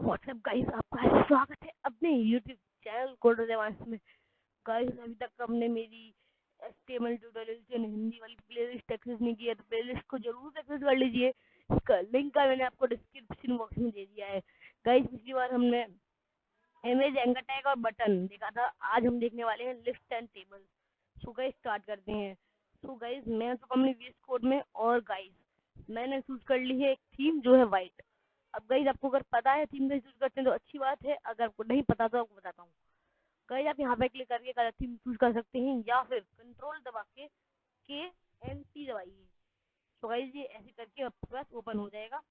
WhatsApp guys, आपका स्वागत है अपने यूट्यूब चैनल कोड देवांश में। गाइस, अभी तक हमने मेरी एचटीएमएल ट्यूटोरियल हिंदी वाली प्लेलिस्ट एक्सेस नहीं किया तो प्लेलिस्ट को जरूर एक्सेस कर लीजिए। इसका लिंक का मैंने आपको डिस्क्रिप्शन बॉक्स में दे दिया है। गाइस, पिछली बार हमने इमेज, एंकर टैग और बटन देखा था। आज हम देखने वाले हैं list and table. So guys, start करते हैं। सो गाइस, मैं तो अपनी VS कोड में, और गाइस मैंने चूज कर ली है एक थीम जो है व्हाइट। अब गाइस, आपको अगर पता है थीम का चूज करते हैं तो अच्छी बात है, अगर आपको नहीं पता तो आपको बताता हूँ। गाइस, आप यहाँ पे क्लिक करके कलर थीम चूज कर सकते हैं या फिर कंट्रोल दबा के NT दबाइए। तो गाइस, ये ऐसे करके आपके पास ओपन हो जाएगा।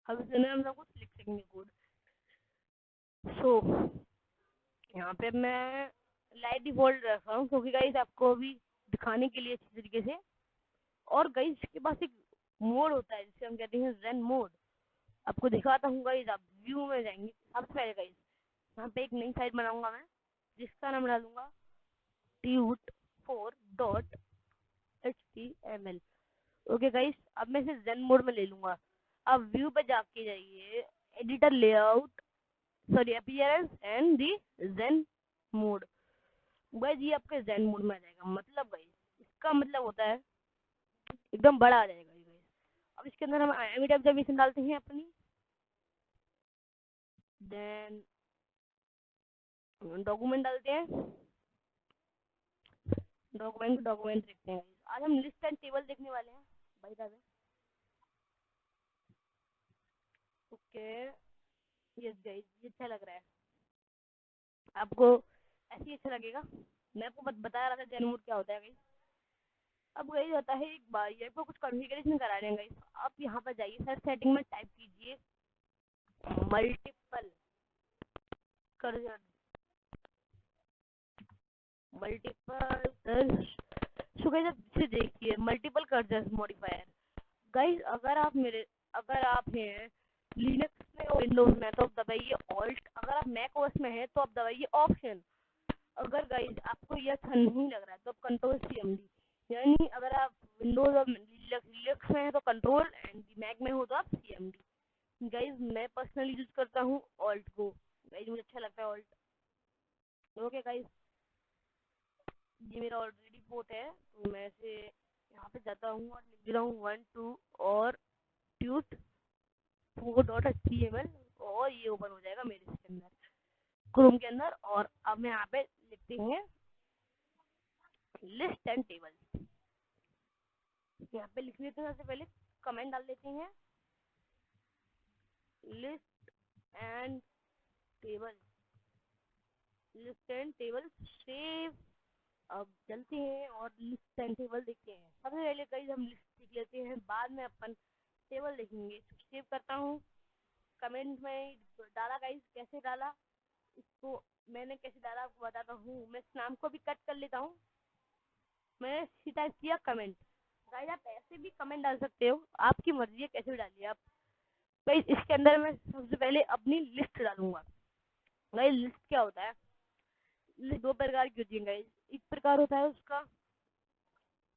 अब इसमें हम सब कुछ लिख सकेंगे कोड। सो यहाँ पे मैं लाइट डिफॉल्ट रख रहा हूँ क्योंकि गाइस आपको अभी दिखाने के लिए अच्छी तरीके से। और गाइस, इसके पास एक मोड होता है जिसे हम कहते हैं जेन मोड। आपको दिखाता हूँ गाइस। आप व्यू में जाएंगे। सबसे पहले गाइस, यहाँ पे एक नई साइट बनाऊंगा मैं, जिसका नाम डालूंगा tut4.html। ओके गाइस, अब मैं इसे जेन मोड में ले लूंगा। अब व्यू पे जाके जाइए, editor layout, sorry appearance and the zen mode. Guys, ये आपके जेन मोड में आ जाएगा। मतलब गाइस, इसका मतलब होता है एकदम बड़ा आ जाएगा ये गाइस। अब इसके अंदर हम इमेज ऑब्जर्वेशन डालते हैं अपनी, देन डॉक्यूमेंट डालते हैं। डॉक्यूमेंट देखते हैं। आज हम लिस्ट एंड टेबल देखने वाले हैं भाई साहब। ओके, यस गाइस, ये अच्छा लग रहा है। आपको ऐसे ही अच्छा लगेगा। मैं आपको बता रहा था जेन मोड क्या होता है गाइस। अब गाइस होता है, एक बार ये आपको कुछ कॉन्फ़िगरेशन करा रहे हैं गाइस। आप यहाँ पर जाइए, सर्च सेटिंग में टाइप कीजिए मल्टीपल कर्सर, मल्टीपल। सो गाइस, अब इसे देखिए, मल्टीपल कर्सर मॉडिफायर। गाइस, अगर आप हैं लिनक्स में और विंडोज में तो आप दबाइए ऑल्ट, अगर आप मैक ओएस में है तो आप दबाइए ऑप्शन। अगर गाइस आपको ये अच्छा नहीं लग रहा है तो आप कंट्रोल CMD, यानी अगर आप विंडोज और लिनक्स में है तो कंट्रोल, एंड मैक में हो तो आप CMD। गाइस, मैं पर्सनली यूज करता हूँ ऑल्ट को। गाइस, मुझे अच्छा लगता है ऑल्ट। ओके गाइस, ये मेरा ऑलरेडी पोर्ट है तो मैं इसे यहाँ पे जाता हूँ और लिख देता हूँ 1 2 और ट्यूट 4.html, और ये ओपन हो जाएगा मेरे इसके अंदर, क्रोम के अंदर। और अब मैं यहाँ पे लिखते हैं लिस्ट एंड टेबल। यहाँ पे लिख लेते हैं, सबसे पहले कमेंट डाल देते हैं list and table, list and table save. अब चलते हैं और लिस्ट एंड टेबल देखते हैं। सबसे पहले गाइस हम लिस्ट देख लेते हैं, बाद में अपन टेबल देखेंगे। सेव करता हूँ, कमेंट में डाला गाइस। कैसे डाला इसको, मैंने कैसे डाला आपको बताता हूँ। मैं इस नाम को भी कट कर लेता हूँ। मैंने टाइप किया कमेंट। गाइस, आप ऐसे भी कमेंट डाल सकते हो, आपकी मर्जी है, कैसे भी डालिए आप। गाइस, इसके अंदर मैं सबसे पहले अपनी लिस्ट डालूंगा। गाइस, लिस्ट क्या होता है? लिस्ट दो प्रकार की होती है गाइस। एक प्रकार होता है उसका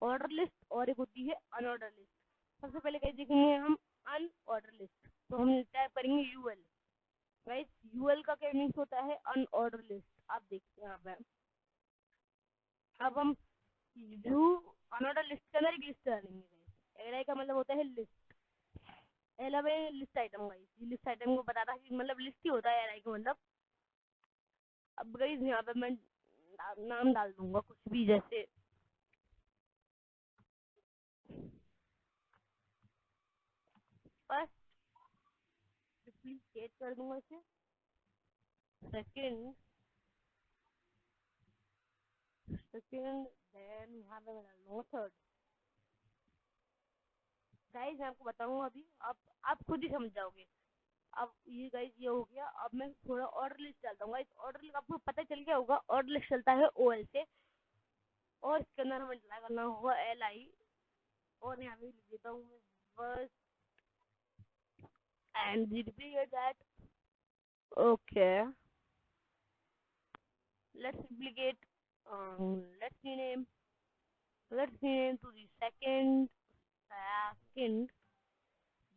ऑर्डर लिस्ट, और एक होती है अनऑर्डर लिस्ट। सबसे पहले गाइस देखेंगे हम अनऑर्डर लिस्ट, तो हम टाइप करेंगे UL। गाइस, UL का क्या मीन्स होता है? Unordered list. आप देखते हैं यहाँ पे। अब हम व्यू अनऑर्डर लिस्ट के अंदर एक लिस्ट डालेंगे गाइस। एलआई का मतलब होता है list. LI list item guys. ये लिस्ट आइटम को बताता है कि मतलब लिस्ट ही होता है एलआई का मतलब। अब गाइस, यहाँ पे मैं नाम डाल दूंगा कुछ भी, जैसे फर्स्ट, डुप्लीकेट कर दूंगा इसे। सेकंड, देन यहाँ पे मैं डाल दूंगा थर्ड। गाइस, मैं आपको बताऊंगा अभी, आप खुद ही समझ जाओगे। अब ये गाइस ये हो गया। अब मैं थोड़ा ऑर्डर लिस्ट डालता हूँ गाइस। ऑर्डर लिस्ट आपको पता चल गया होगा, ऑर्डर लिस्ट चलता है OL से, और इसके अंदर हमें अप्लाई करना होगा LI। और यहाँ पे लिख देता हूँ मैं बस, and duplicate that. Okay, let's duplicate, let's rename to the second,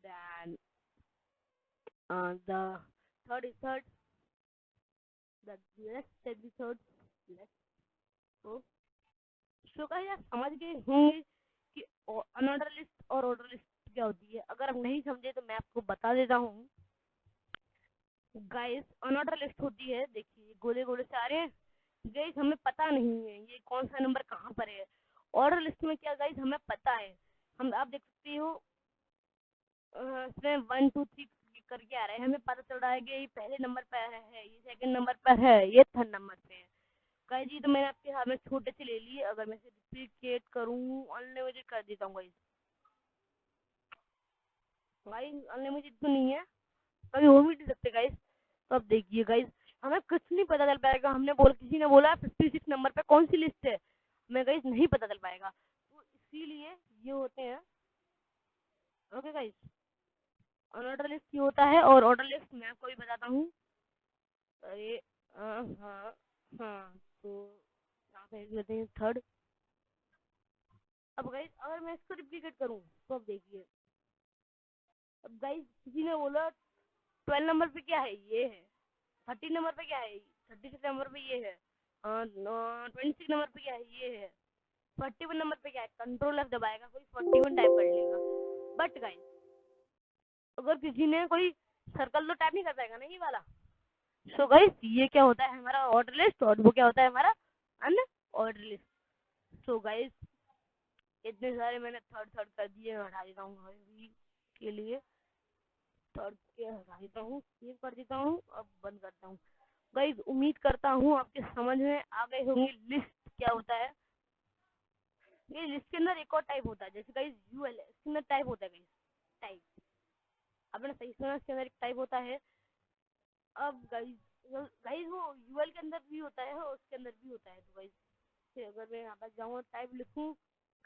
then the third is third. Let's take the third. Let's go. So guys आप समझ गए होंगे कि अनऑर्डर लिस्ट और ऑर्डर लिस्ट क्या होती है। अगर आप नहीं समझे तो मैं आपको बता देता हूँ। गाइस अनऑर्डर लिस्ट होती है, देखिए गोले गोले से आ रहे हैं गाइस, हमें पता नहीं है ये कौन सा नंबर कहाँ पर है। ऑर्डर लिस्ट में क्या गाइस हमें पता है, हम आप देख सकते हो इसमें 1 2 3 करके आ रहा है, हमें पता चल रहा है कि ये पहले नंबर पर है, ये सेकंड नंबर पर है, ये थर्ड नंबर पे है। गाइस जी तो मैंने आपके हाथ में छोटे से ले लिए, अगर मैं इसे रिप्लिकेट करूँ अनलिमिटेड कर देता हूँ गाइस। गाइस अनलिमिटेड तो नहीं है, कभी हो भी नहीं सकते गाइस। तो अब देखिए गाइस हमें कुछ नहीं पता चल पाएगा, किसी ने बोला 56 नंबर पे कौन सी लिस्ट है, हमें गाइस नहीं पता चल पाएगा, तो इसीलिए ये होते हैं। ओके गाइस ऑर्डर लिस्ट ये होता है, और ऑर्डर लिस्ट मैं आपको भी बताता हूँ। अरे हाँ हाँ, तो यहाँ पे लिख लेते हैं थर्ड। अब गाइस अगर मैं इसको रिप्लिकेट करूँ तो अब देखिए, अब गाइस किसी ने बोला 12 नंबर पे क्या है, ये है। 13 नंबर पे क्या है, 36 नंबर पे ये है। 26 नंबर पे क्या है, ये है। 41 नंबर पे क्या है, कंट्रोल एफ दबाएगा कोई 41 टाइप कर लेगा। बट गाइस अगर किसी ने कोई सर्कल तो टाइप नहीं कर पाएगा ना ये वाला। सो गाइस ये क्या होता है हमारा ऑर्डर लिस्ट, और वो क्या होता है हमारा अन ऑर्डर लिस्ट। सो गाइस इतने सारे मैंने थर्ड थर्ड कर दिए, हटा देता हूँ अभी के लिए। थर्ड के हटा देता हूँ, सेव कर देता हूँ, अब बंद करता हूँ। गाइस उम्मीद करता हूँ आपके समझ में आ गए होंगे लिस्ट क्या होता है। ये लिस्ट के अंदर एक और टाइप होता है, जैसे गाइस यूएल है, इसके अंदर टाइप होता है गाइस, टाइप। आपने सही सुना, इसके अंदर एक टाइप होता है। अब गाइस गाइस वो यूएल के अंदर भी होता है और उसके अंदर भी होता है। तो गाइस अगर मैं यहाँ पर जाऊँ टाइप लिखूँ,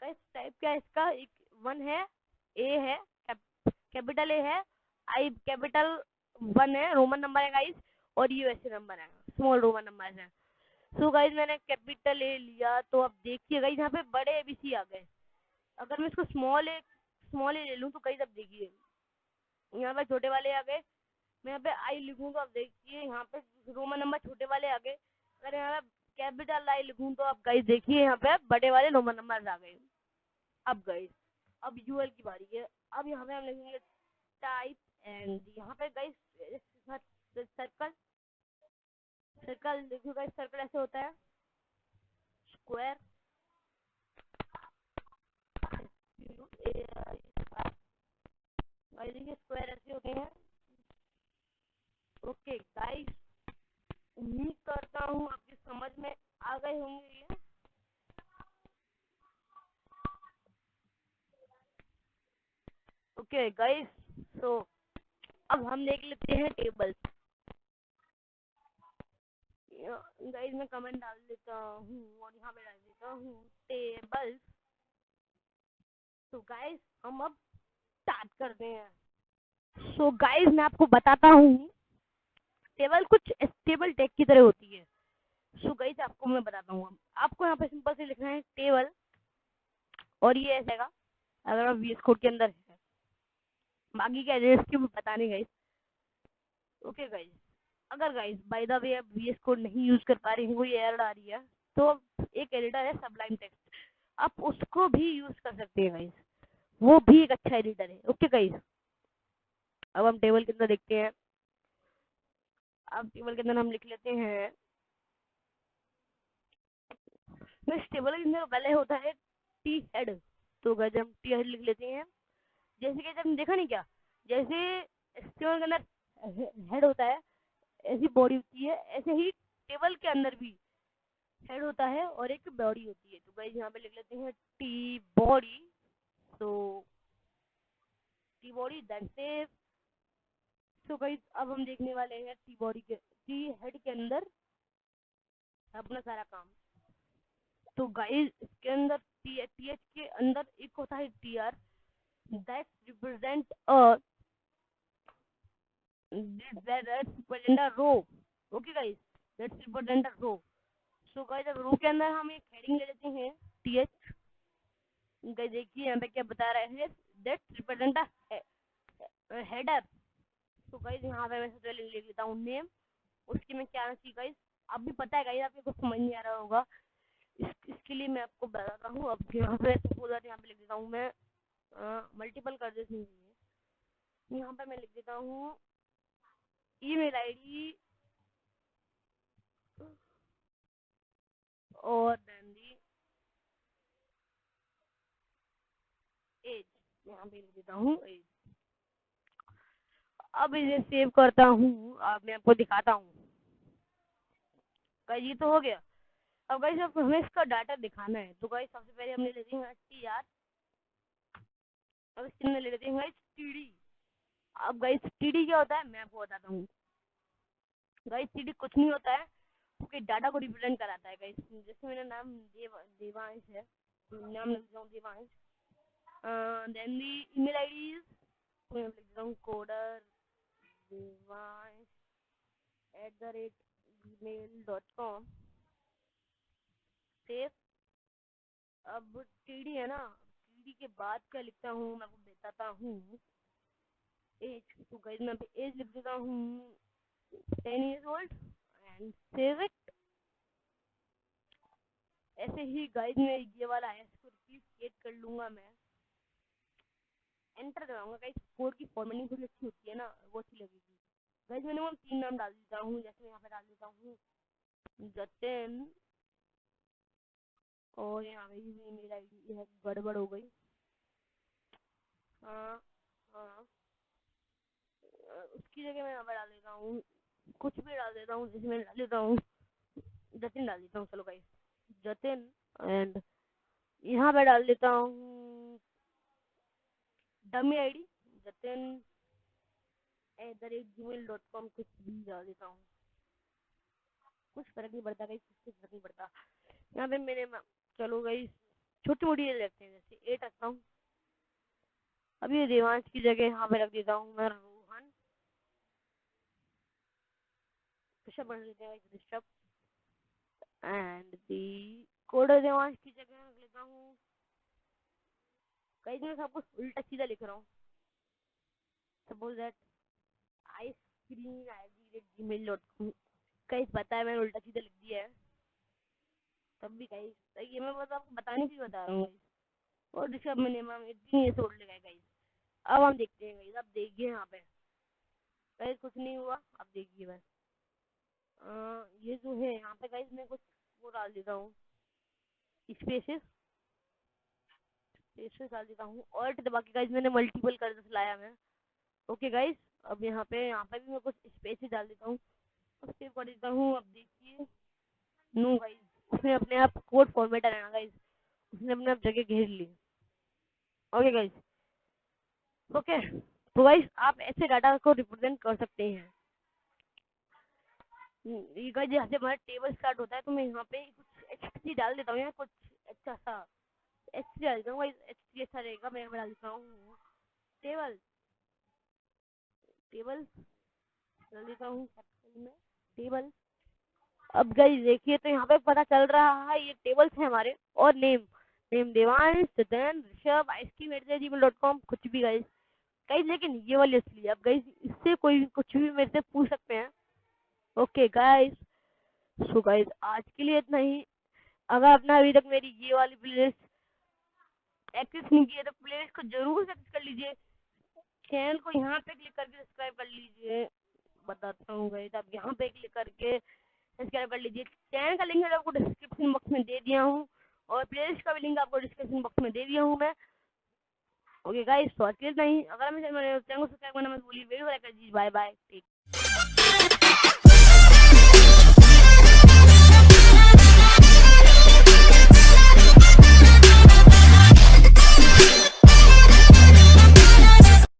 गाइस टाइप क्या है इसका, एक वन है, ए है, कैपिटल ए है, आई कैपिटल वन है, रोमन नंबर है गाइस, और यूएसए नंबर है, स्मॉल रोमन नंबर है। सो गाइस मैंने कैपिटल ए लिया, तो अब देखिए गाइस यहाँ पे बड़े एबीसी आ गए। अगर मैं इसको स्मॉल ए ले लूँ तो गाइस अब देखिए यहाँ पे छोटे वाले आ गए। मैं यहाँ पे आई लिखूँ तो अब देखिए यहाँ पे रोमन नंबर छोटे वाले आ गए। अगर यहाँ पे कैपिटल आई लिखूँ तो अब गाइस देखिए यहाँ पे बड़े वाले रोमन नंबर आ गए। अब गाइस अब यूएल की बारी है। अब यहाँ पे हम लिखेंगे टाइप, एंड यहाँ पे गाइस सर्कल, सर्कल देखो गाइस, सर्कल ऐसे होता है, स्क्वायर देखिए स्क्वायर ऐसे होते हैं। ओके गाइस उम्मीद करता हूँ आपकी समझ में आ गए होंगे ये। ओके गाइस सो अब हम देख लेते हैं टेबल। गाइस मैं कमेंट डाल देता हूँ और यहाँ पे डाल देता हूँ टेबल। तो गाइस हम अब स्टार्ट करते हैं। सो गाइस मैं आपको बताता हूँ टेबल कुछ टेबल टैग की तरह होती है। सो गाइस आपको मैं बताता हूँ, आपको यहाँ पे सिंपल से लिखना है टेबल, और ये ऐसे का अगर आप वीएस कोड के अंदर है, बाकी क्या है इसकी पता नहीं गाइस। ओके गाइस अगर गाइस बाय द वे आप वीएस कोड नहीं यूज कर पा रहे हैं, कोई एरर आ रही है, तो एक एडिटर है सबलाइन टेक्स्ट, आप उसको भी यूज कर सकते हैं गाइस, वो भी एक अच्छा एडिटर है। ओके गाइस अब हम टेबल के अंदर देखते हैं। अब टेबल के अंदर हम लिख लेते हैं, इस टेबल के अंदर पहले होता है टी हेड। तो गाइस हम टी हेड लिख लेते हैं, जैसे कि जब देखा नहीं क्या, जैसे टेबल के अंदर हेड होता है, ऐसी बॉडी होती है, ऐसे ही टेबल के अंदर भी हेड होता है और एक बॉडी होती है। तो गाइस यहाँ पे लिख लेते हैं टी बॉडी। तो टी बॉडी देन सेव। तो गाइस अब हम देखने वाले हैं टी हेड के अंदर अपना सारा काम। तो गाइस इसके अंदर टी एच के अंदर एक होता है T R, that represent row. Okay guys that's represent row. So guys अब रो के अंदर हम एक हेडिंग ले लेते हैं टी एच। देखिए यहाँ पे क्या बता रहे हैं, दैट रिप्रेजेंट हेडर। तो गाइस यहाँ पे मैं सबसे पहले लिख लेता हूँ नेम, उसके में क्या आना चाहिए गाइस, आप भी पता है गाइस, आपको कुछ समझ नहीं आ रहा होगा, इसके लिए मैं आपको बताता हूँ। अब यहाँ पे सपोज यहाँ पे लिख देता हूँ मैं, मल्टीपल कर देती हूँ, यहाँ पे मैं लिख देता हूँ ईमेल आईडी और देन दी एज, यहाँ पे लिख देता हूँ एज। अब इसे सेव करता हूँ, अब मैं आपको दिखाता हूँ गाइस, ये तो हो गया। अब गाइस अब हमें इसका डाटा दिखाना है, तो गाइस सबसे पहले हमने ले लेते हैं TR, अब इसके अंदर ले लेते हैं गाइस TD। अब गाइस TD क्या होता है मैं आपको बताता हूँ गाइस। TD कुछ नहीं होता है, क्योंकि डाटा को रिप्रेजेंट कराता है गाइस। जैसे मेरा नाम देवांश है, नाम लिख देता हूँ Devansh, then the email ID is, मैं लिख देता हूँ कोडर devansh@gmail.com, सेव। अब TD है ना, TD के बाद क्या लिखता हूँ मैं आपको बताता हूँ एज। तो गाइस मैं एज लिख देता हूँ 10 years old and save it. ऐसे ही गाइस मैं ये वाला है इसको रिप्लेस कर लूंगा, मैं एंटर दबाऊंगा गाइस। कोड की फॉर्मेटिंग थोड़ी अच्छी होती है ना, वो अच्छी लगेगी गाइस। मैंने वो 3 नाम डाल देता हूँ, जैसे यहाँ पे डाल देता हूँ जतिन, और यहाँ पे ईमेल आईडी है, गड़बड़ हो गई। हाँ हाँ, उसकी जगह मैं यहाँ पे डाल देता हूँ कुछ भी डाल देता हूँ, जैसे मैं डाल देता हूँ जतिन डाल देता हूँ, चलो गाइस जतिन। एंड यहाँ पे डाल देता हूँ डमी आईडी जतिन@gmail.com, कुछ भी डाल देता हूँ, कुछ फर्क नहीं पड़ता गाइस, कुछ फर्क नहीं पड़ता। यहाँ पे मैंने चलो गाइस छोटी मोटी रखते हैं, जैसे 8 रखता हूँ। अब ये देवांश की जगह यहाँ पे रख देता हूँ मैं रोहन, ऋषभ बन लेते हैं Rishabh. And the coder Devansh की जगह रख लेता हूँ, कई मैं सब कुछ उल्टा सीधा लिख रहा हूँ। सपोज दैट आइसक्रीम@gmail.com, कई पता है मैंने उल्टा सीधा लिख दिया है, तब भी कई ये मैं बस आपको बताने के लिए बता रहा हूँ। और ऋषभ मैंने इतनी छोड़ लगा गाइस। अब हम देखते हैं गाइस, अब देखिए यहाँ पे गाइस कुछ नहीं हुआ, अब देखिए बस ये जो है यहाँ पे गाइस मैं कुछ वो डाल देता हूँ, स्पेसेस स्पेसेस डाल देता हूँ, ऑल्ट दबा के गाइस मैंने मल्टीपल कर लाया मैं। ओके गाइस, अब यहाँ पे भी मैं कुछ स्पेसेस डाल देता हूँ, अब सेव कर देता हूँ। अब देखिए नो गाइस, उसने अपने आप कोड फॉर्मेट आ रहा गाइस, उसने अपने आप जगह घेर ली। ओके गाइस, ओके तो गाइस आप ऐसे डाटा को रिप्रेजेंट कर सकते हैं। ये गाइस जैसे हमारा टेबल स्टार्ट होता है, तो मैं यहाँ पे कुछ एचटीटी डाल देता हूँ, या कुछ अच्छा सा एचटीटी डाल देता हूँ गाइस, एचटीटी अच्छा रहेगा। मैं डाल देता हूँ टेबल टेबल डाल देता हूँ में टेबल। अब गाइस देखिए तो यहाँ पे पता चल रहा है ये टेबल्स हैं हमारे, और नेम देवांश, सदन, ऋषभ, आइसक्रीम@gmail.com, कुछ भी गाइस गाइस, लेकिन ये वाली असली। अब गाइस इससे कोई कुछ भी मेरे से पूछ सकते हैं। ओके गाइस, सो गाइस आज के लिए इतना ही। अगर आपने अभी तक मेरी ये वाली प्लेलिस्ट एक्सेस नहीं की है, तो प्लेलिस्ट को जरूर एक्सेस कर लीजिए, चैनल को यहाँ पे क्लिक करके सब्सक्राइब कर लीजिए। बताता हूँ गाइस, आप यहाँ पे क्लिक करके सब्सक्राइब कर लीजिए। चैनल का लिंक मैं आपको डिस्क्रिप्शन बॉक्स में दे दिया हूँ, और प्लेलिस्ट का भी लिंक आपको डिस्क्रिप्शन बॉक्स में दे दिया हूँ मैं। ओके गाइस, तो आज के लिए इतना ही। अगर मैं चैनल को सब्सक्राइब करना मत भूलिए। वीडियो लाइक कर दीजिए। Bye bye, take